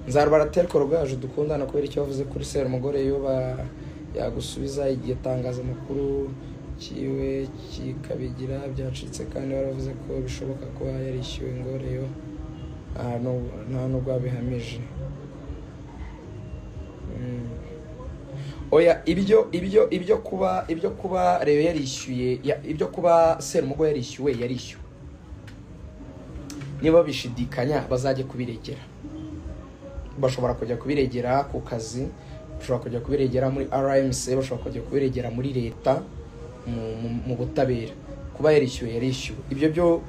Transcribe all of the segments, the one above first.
Nzarubara Rugaju dukundana kubera icyo wavuze kuri Serumugore yo yagusubiza igihe tangaza makuru kiwe kikabigira byacitse kandi waravuze ko bishoboka ko yarishyuwe Ngore yo nta nubwo abihamije. Oya ibyo kuba rero yarishyuye ibyo kuba Serumugo yarishyuwe niba bishidikanya bazajye kubiregera, bashobora kujya kubiregera ku kazi, bashobora kujya kubiregera muri RMC, bashobora kujya kubiregera muri leta mu butabera kuba yarishyuwe. Ibyo byo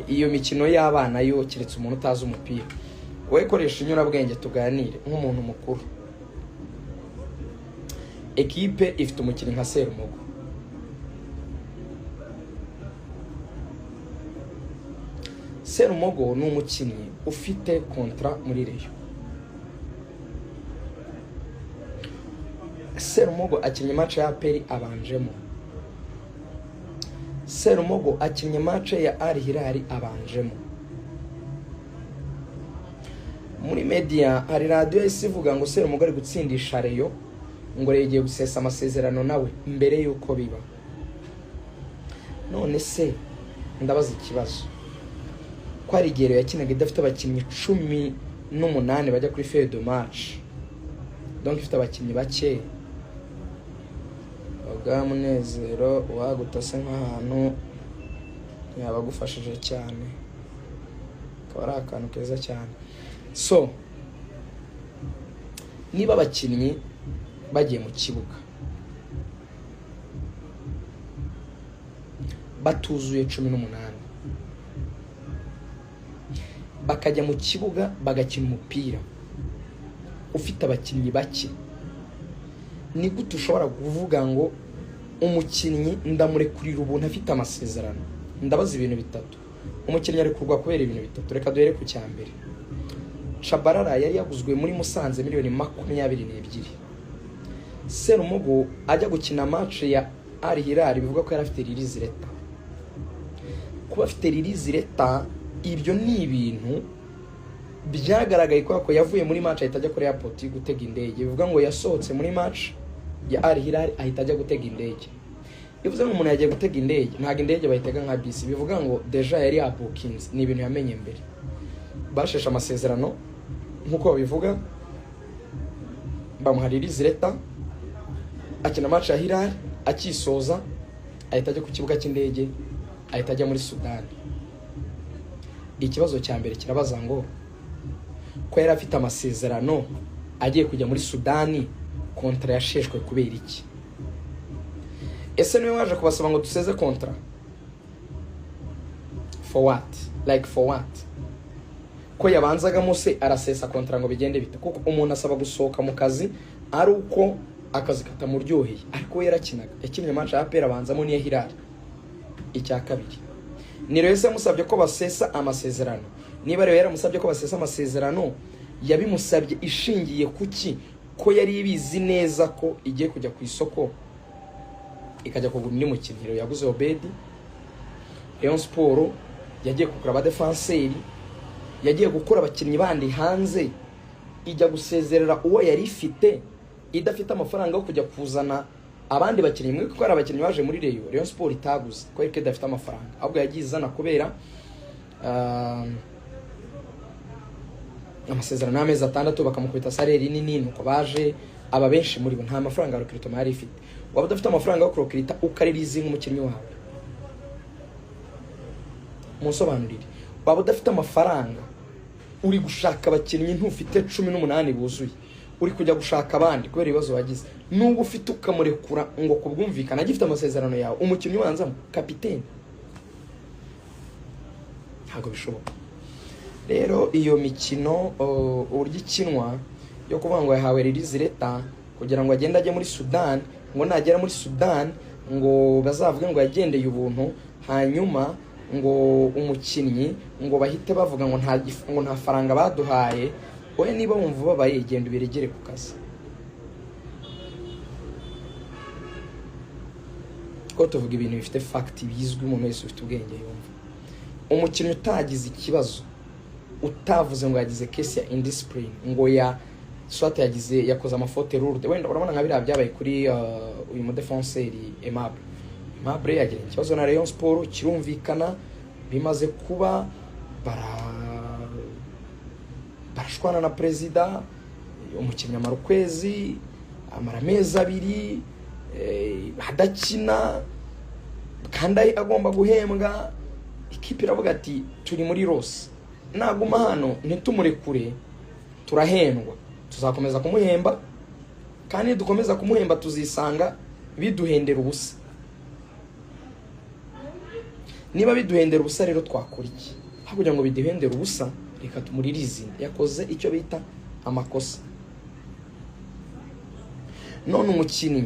iyo mikino y'abana yo kiretse umuntu utazi umupira, wowe koresha inyurabwenge tuganire nk'umuntu mukuru. Ekipe ifite umukinnyi nka Serumugo, Serumugo ni umukinnyi ufite kontra muri Rayon. Serumugo akinnye match ya APR abanjemo, Serumugo akinnye match ya Al Hilal abanjemo. Muri media hari radio isivuga ngo Serumugo ari gutsindisha Rayon, ngo yagiye gusesa amasezerano nawe mbere yuko biba. None se ndabaza ikibazo, ko ari Rayon yakinaga idafite abakinnyi 18 bajya kuri feuille de match, donc ifite abakinnyi bake. Munezero wagutase nk'ahantu yabagufashije cyane, akaba ari akantu keza cyane. So niba abakinnyi bagiye mu kibuga batuzuye 18 bakajya mu kibuga bagakina umupira ufite abakinnyi bake, ni gute ushobora kuvuga ngo umukinnyi ndamurekurira ubuntu afite amasezerano? Ndabaza ibintu bitatu. Umukinnyi ari kurwa kubera ibintu bitatu. Reka duhere ku cyambere. Chabarara yari yaguzwe muri Musanze miliyoni 22. Serumugo ajya gukina match ya Al Hilal bivuga ko yari afite release leta. Kuba afite release leta, ibyo ni ibintu byagaragaye ko yavuye muri match ahita ajya kuri airport gutega indege. Bivuga ngo yasohotse muri match ya Al Hilal ahita ajya gutega indege. Bivuze ngo umuntu yagiye gutega indege, ntago indege bayitega nka bisi. Bivuga ngo deja yari bookings, ni ibintu yamenye mbere. Bashesha amasezerano nkuko babivuga, bamuhaririza leta, akina match ya Hilal, akisoza ahita ajya ku kibuga cy'indege, ahita ajya muri Sudan. Ikibazo cya mbere kirabaza ngo ko yari afite amasezerano agiye kujya muri Sudani, kontra yasheshwe kubera iki? Ese niwe waje kubasaba ngo duseze kontra? For what? Like for what? Ko yabanzaga mose arasesa kontra ngo bigende bite? Kuko umuntu asaba gusohoka mu kazi ari uko akazi katamuryoheye, ariko yarakinaga, yakinnye match ya APR abanzamo niye Hilal. Icya kabiri, ni rero yamusabye ko basesa amasezerano. Niba rero yaramusabye ko basesa amasezerano, yabimusabye ishingiye kuki? Ko yari ibizi neza ko igiye kujya ku isoko ikajya kugura undi mukinnyi. Yaguze Obedi, Rayon Sport yagiye kugura aba defenseur, yagiye gukora abakinnyi bandi hanze, ijya gusezerera uwo yari ifite, idafite amafaranga yo kujya kuzana abandi bakinnyi. Mwe ko ari abakinnyi baje muri Rayon Sport itaguze ko yari idafite amafaranga, ahubwo yagiye izana kubera amasezerano y'amezi 6 bakamukubita salary nini, nuko baje aba benshi muri bo nta mafaranga ya recruitment yari ifite. Waba udafite amafaranga yo recruita ukaririzinga umukinnyi wawe, musobanurire. Waba udafite amafaranga uri gushaka abakinnyi ntufite 18 buzuye, uri kujya gushaka abandi kubera ibibazo wagize, nubwo ufite ukamurekura ngo kubwumvikana agifite amasezerano yawe, umukinnyi wanzamo kapiteni, ntago bishoboka. Rero iyo mikino urya ikinwa yo kuvuga ngo yahawe release leta kugira ngo agende ajye muri Sudan, ngo nagera muri Sudan ngo bazavuge ngo yagendeye ubuntu, hanyuma ngo umukinnyi ngo bahite bavuga ngo nta faranga baduhaye. Oya, niba wumva babaye genda ubiregere ku kazi. Ko tuvuga ibintu bifite fact bizwi, umuntu wese ufite ubwenge yumva. Umukinnyi utagize ikibazo utavuze ngo yagize case ya indiscipline ngo ya soit yakoze amafote lourde, wenda urabona nka biriya byabaye kuri uyu mu defenseur Aimable yagira ikibazo na Rayon Sport, kirumvikana bimaze kuba barashwana na president, umukinnyi amara ukwezi, amara amezi abiri hadakina kandi agomba guhembwa. Ikipe iravuga ati turi muri Rose, naguma hano ntitumurekure turahendwa, tuzakomeza kumuhemba kandi dukomeza kumuhemba tuzisanga biduhendera ubusa. Niba biduhendera ubusa rero twakora iki? Hakugira ngo biduhendera ubusa, reka tumuririze yakoze icyo bita amakosa. None umukinnyi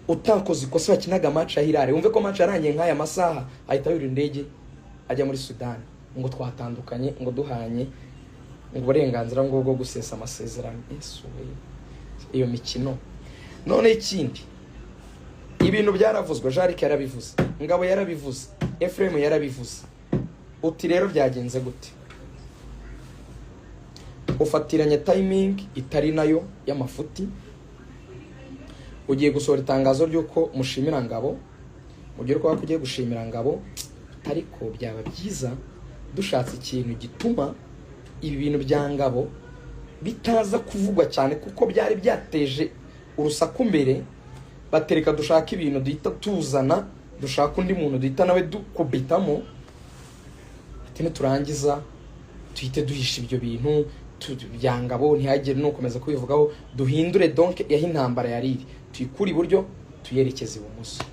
utakoze ikosa wakinaga match ya Hilal, wumve ko match yarangiye nk'aya masaha ahita yurira indege ajya muri Sudan ngo twatandukanye, ngo duhanye uburenganzira ngo bwo gusesa amasezerano. Iyo mikino. None ikindi, ibintu byaravuzwe, Jarike yarabivuze, Ngabo yarabivuze, Ephraim yarabivuze. Uti rero byagenze gute? Ufatiranye timing itari nayo y'amafuti, ugiye gusohora itangazo ry'uko mushimira Ngabo, ugiye ko bakugiye gushimira Ngabo, ariko byaba byiza dushatse ikintu gituma ibi bintu bya Ngabo bitaza kuvugwa cyane, kuko byari byateje urusaku mbere. Batereka dushaka ibintu duhita tuzana, dushaka undi muntu duhita nawe dukubitamo, ati turangiza tuhite duhisha ibyo bintu bya Ngabo ntihagire no komeza kubivugaho, duhindure donc yaho intambara yariri, tuyikura iburyo tuyerekeze ibumoso.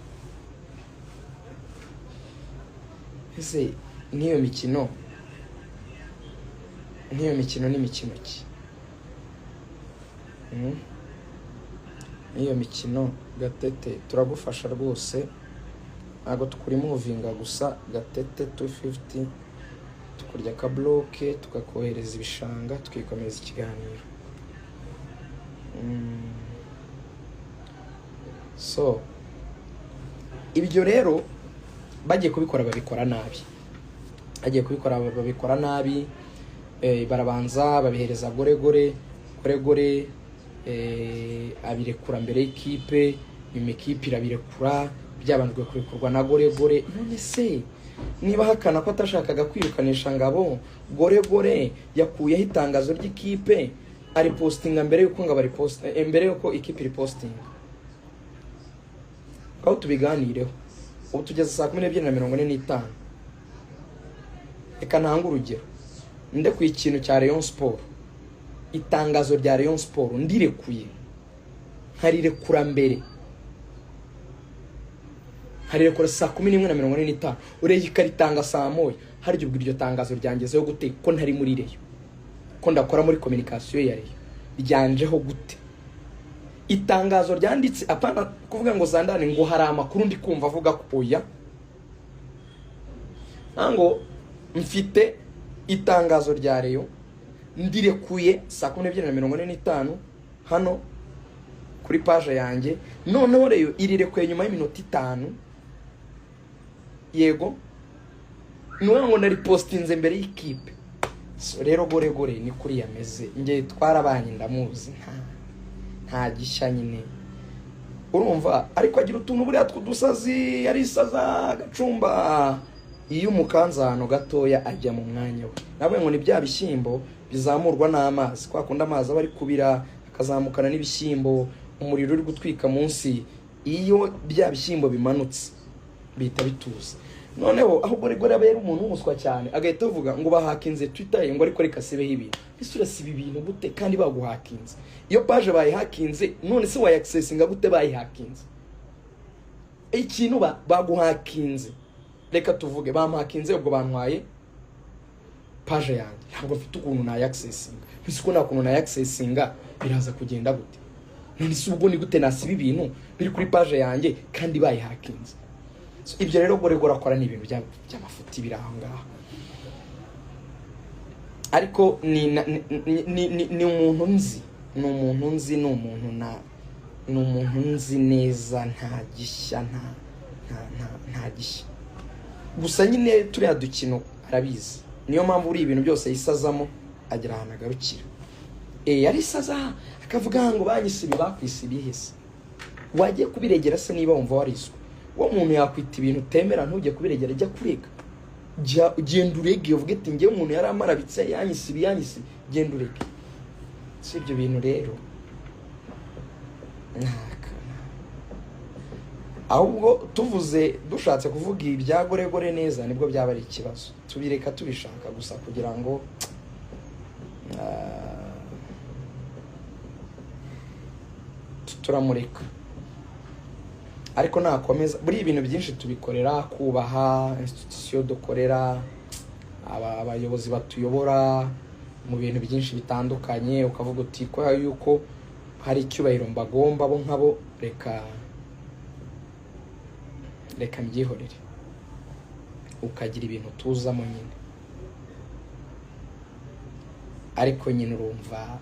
Ese niyo mikino ni mikino ki? Niyo mikino Gatete turagufasha rwose, ntago tukuri muvinga gusa. Gatete 250 tukurya ka bloke tukakohereza ibishanga tukikomeza ikiganiro. So ibyo rero bagiye kubikora babikora nabi, barabanza babihereza Goregore abirekura mbere y'ikipe, ikipe irabirekura, byabanjwe kurekurwa na Goregore. None se niba hakana ko atashakaga kwirukanisha Ngabo, Goregore yakuyeho itangazo ry'ikipe ari postinga mbere yuko Ngabo ari mbere yuko ikipe iri postinga. Aho tubiganireho ubu tugeze saa 12:45. Reka ntanga urugero, nde ku ikintu cya Rayon Sport, itangazo rya Rayon Sport ndirekuye, harirekura mbere, harirekura saa 11:45, ureye ikaritanga saa moya. Haryo ubwo iryo tangazo ryangezeho gute ko ntari muri Rayon, ko ndakora muri communication ya Rayon, ryanjeho gute? Itangazo ryanditse apana kuvuga ngo Zandane ngo hari amakuru ndi kumva avuga ko oya, ngo mfite itangazo rya Rayon ndirekuye saa 12:45 hano kuri page yanjye. Noneho Rayon irirekuye nyuma y'iminota 5. Yego ngo nari postinze mbere y'ikipe. So rero Goregore ni kuri yameze, nge twarabanye ndamuzi, nta gishya nyine urumva. Ariko agira utuntu buriya twudusazi, yari isaza gacumba, iyo umukanzano gatoya ajya mu mwanya we. Nawe ngo ni bya bishyimbo bizamurwa n'amazi, kwa kunda amazi aba ari kubira akazamukana n'ibishyimbo, umuriro uri gutwika munsi, iyo bya bishyimbo bimanutse bita bituza. Noneho aho Goregore abera umuntu umuswa cyane, agahita avuga ngo bahakinze Twitter ngo ariko reka sibeho ibintu. Ese urasiba ibintu gute kandi baguhakinze? Iyo page bayihakinze, none se wayaccessinga gute bayihakinze? Ikintu baguhakinze, reka tuvuge bamuhakinze ubwo bantwaye page yanjye, ntabwo mfite ukuntu na accessinga. Ese ko nakuntu na accessinga biraza kugenda gute? None se ubwo ni gute nasiba ibintu biri kuri page yanjye kandi bayihakinze? So ibyo rero Goregore akora ni ibintu by'amafuti birahanga. Ariko ni umuntu nzi, ni umuntu nzi neza, nta gishya, nta gishya. Gusa nyine turiya dukino arabizi, niyo mpamvu uri ibintu byose yisazamo agira ahantu agarukira. Yari isaza akavuga ngo banyisibi bakwisibi hese. Wagiye kubiregera se niba wumva wariswe? Wo muntu yakwita ibintu temera ntujye kubiregera jya kurega. Genda urege uvuge ati ngiye umuntu yari amarabitse yanyisibi genda urege. Si ibyo bintu rero. Ahubwo tuvuze dushatse kuvuga ibya goregore neza nibwo byaba ari ikibazo. Tubireka tubishaka gusa kugira ngo turamureka. Ariko nakomeza buri ibintu byinshi tubikorera kubaha institution dukorera abayobozi batuyobora mu bintu byinshi bitandukanye, ukavuga uti ko yuko hari icyubahiro mbagomba bo nkabo reka mbyihorere, ukagira ibintu tuzamo nyine. Ariko nyine urumva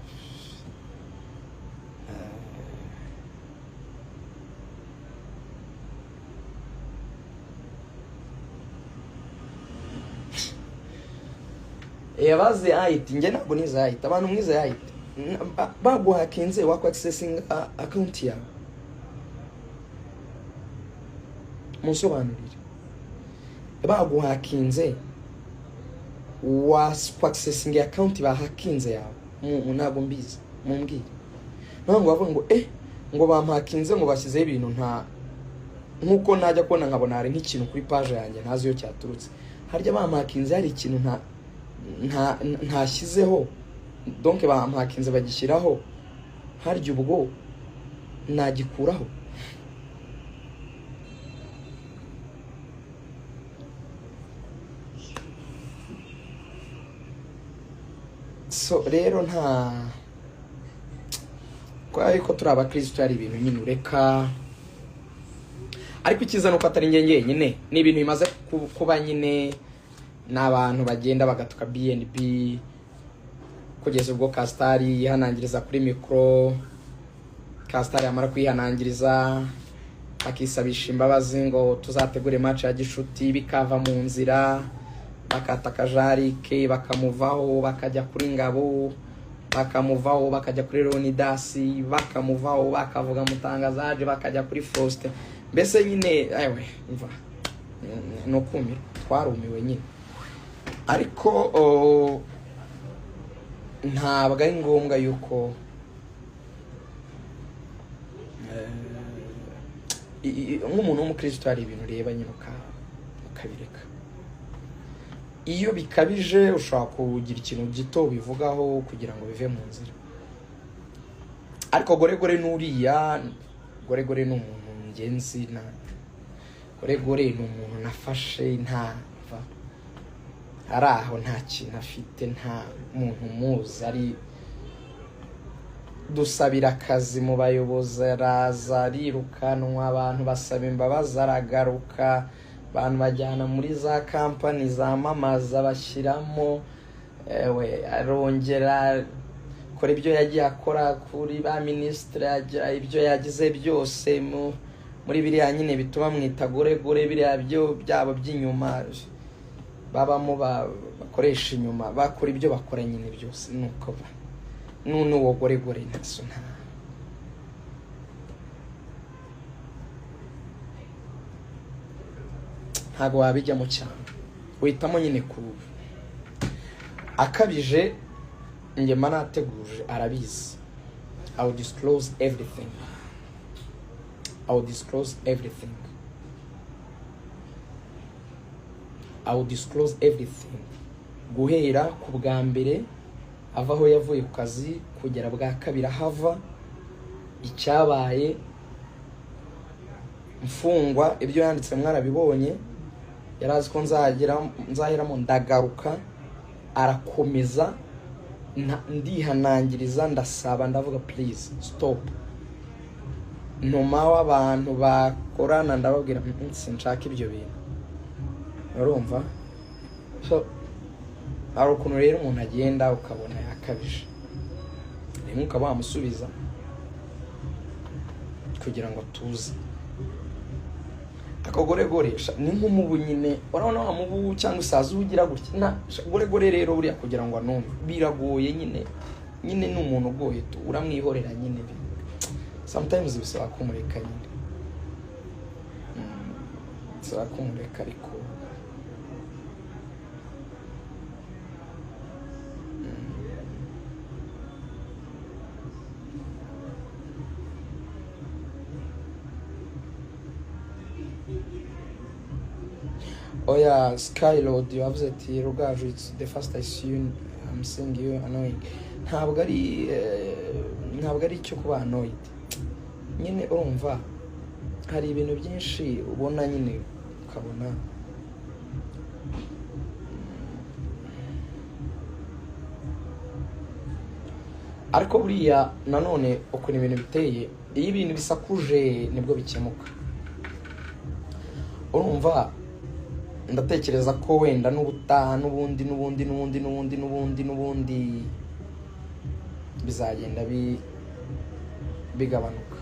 yabaze ahita nge ntabwo niza ahita abantu mwiza ahita baguhakinze wako accessing account yawe musobanurire. Baguhakinze wako accessing account bahakinze yawe ntabwo mbizi mumbwire. Ntabwo bavuga ngo ngo bampakinze ngo bashyize ibintu nta nkuko najya kubona nkabona hari nk'ikintu kuri page yanjye ntazi yo cyaturutse. Harya bampakinze hari ikintu ntashyizeho, donc bampakinze bagishyiraho, harya ubwo nagikuraho? So rero nta kwa yuko turi abakristo ari ibintu nyine ureka. Ariko ikiza nuko atari njye nyine ni ibintu bimaze kuba nyine n'abantu bagenda bagatuka BNB kugeza ubwo Kastari yihanangiriza kuri mikro. Kastari amara kwihanangiriza akisabisha imbabazi ngo tuzategure match ya gishuti, bikava mu nzira bakataka Jarike bakamuvaho bakajya kuri Ngabo, bakamuvaho bakajya kuri Leonidas, bakamuvaho bakavuga Mutangazaje, bakajya kuri Faustin. Mbese nyine ayewe mva no kumira twarumiwe nyine. Ariko ntabwo ari ngombwa yuko nk'umuntu w'umukristo hari ibintu ureba nyine ukabireka. Iyo bikabije ushobora kugira ikintu gito bivugaho kugira ngo bive mu nzira. Ariko goregore n'uriya goregore ni umuntu ngenzi na goregore ni umuntu nafashe nta ari aho nta kintu afite, nta muntu muzi, ari dusabira akazi mu bayobozi araza arirukanwa, abantu basaba imbabazi aragaruka, abantu bajyana muri za company zamamaza bashyiramo arongera kora ibyo yagiye akora kuri ba ministre, ibyo yagize byose muri biriya nyine bituma mwita goregore, biriya byo byabo by'inyuma babamo bakoresha inyuma, bakora ibyo bakora nyine byose nuko none uwo goregore ntaso ntago wabijyamo cyane, uhitamo nyine ku akabije. Nge manateguje arabizi. I will disclose everything. I will disclose everything. I will disclose everything. Guhera ku bwa mbere ava aho yavuye ku kazi kugera bwa kabiri hava icyabaye mfungwa, ibyo yanditse mwarabibonye. Yarazi ko nzahiramo ndagaruka, arakomeza ndihanangiriza, ndasaba, ndavuga please stop. Ntuma w'abantu bakorana ndababwira sinshaka ibyo bintu, urumva. So hari ukuntu rero umuntu agenda ukabona yakabije, rimwe ukaba wamusubiza kugira ngo tuze. akagoregoresha ni nk'umubu nyine urabona wa mubu cyangwa isazi ugira gutya na goregore rero buriya kugira ngo anumve biragoye nyine ni umuntu ugoye tu uramwihorera nyine sometimes bisaba kumureka nyine bisaba kumureka ariko Oya Skylord yavuze ati Rugaju it's the first I see you I'm seeing you annoying ntabwo ari cyo kuba annoyed nyine urumva hari ibintu byinshi ubona nyine ukabona ariko buriya nanone uko ni ibintu biteye iyo ibintu bisakuje nibwo bikemuka urumva ndatekereza ko wenda n'ubutaha n'ubundi bizagenda bigabanuka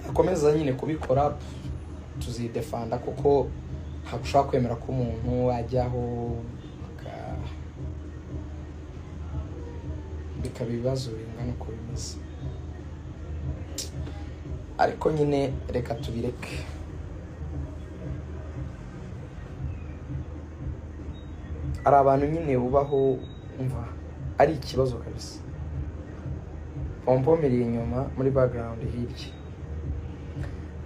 akomeza nyine kubikora tuzidefanda kuko hagushaka kwemera ko umuntu ajyaho bikaba ibibazo bingana uko bimeze ariko nyine reka tubireke ari abantu nyine ubaho umva ari ikibazo kabisa pompomeri inyuma muri background hirya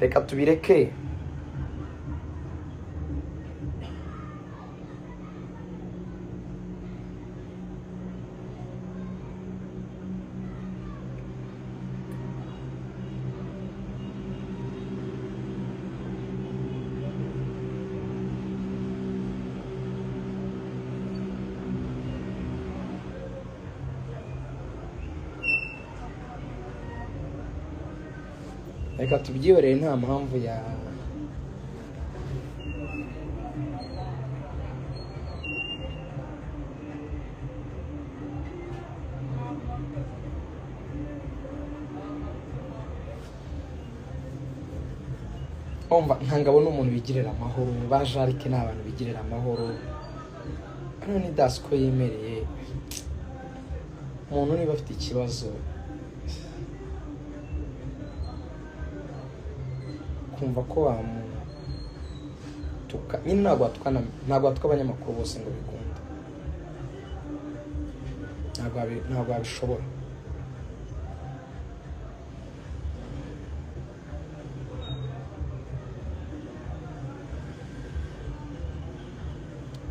reka tubireke reka tubyihorere nta mpamvu ya ntangabo n'umuntu bigirira amahoro bajarike n'abantu bigirira amahoro hano ni dasiko yemereye umuntu niba afite ikibazo kumva ko wamutuka nyine ntabwo watuka abanyamakuru bose ngo bikunda ntabwo wabishobora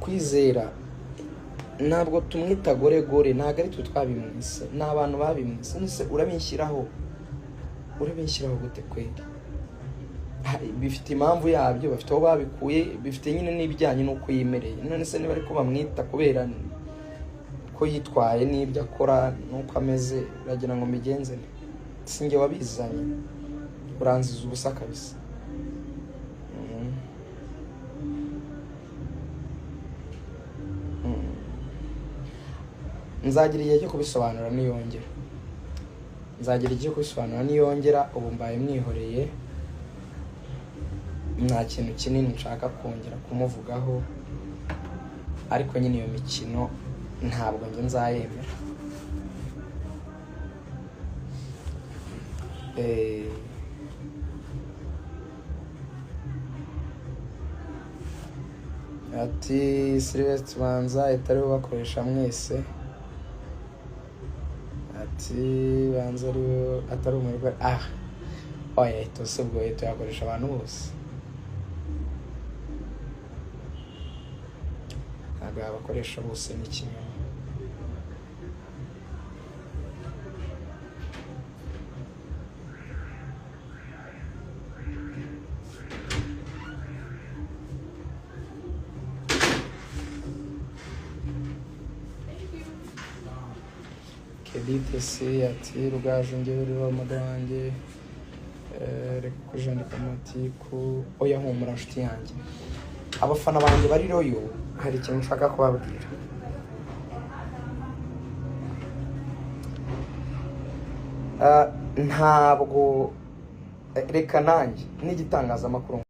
kwizera ntabwo tumwita goregore ntabwo ari twe twabimwise ni abantu babimwise nise urabinshyiraho gute kweri bifite impamvu yabyo bafite aho babikuye bifite nyine n'ibijyanye n'uko yimereye none se niba ariko bamwita kubera ko yitwaye n'ibyo akora n'uko ameze uragira ngo mbigenze sinjye wabizanye uranziza ubusa kabisa nzagira igihe cyo kubisobanura niyongera ubu mbaye mwihoreye nta kintu kinini nshaka kongera kumuvugaho ariko nyine iyo mikino ntabwo njye nzayemera ati Sylvestre banza itari bakoresha mwese ati banza ari atari umurwa oya itose bwo yakoresha abantu bose ntabwo abakoresha bose ni kimwe Keditesi ati Rugaju njyewe uri wa wanjye reka kujandika amatiku oya humura nshuti yanjye abafana banjye bari royo hari ikintu nshaka kubabwira ntabwo reka nanjye n'igitangazamakuru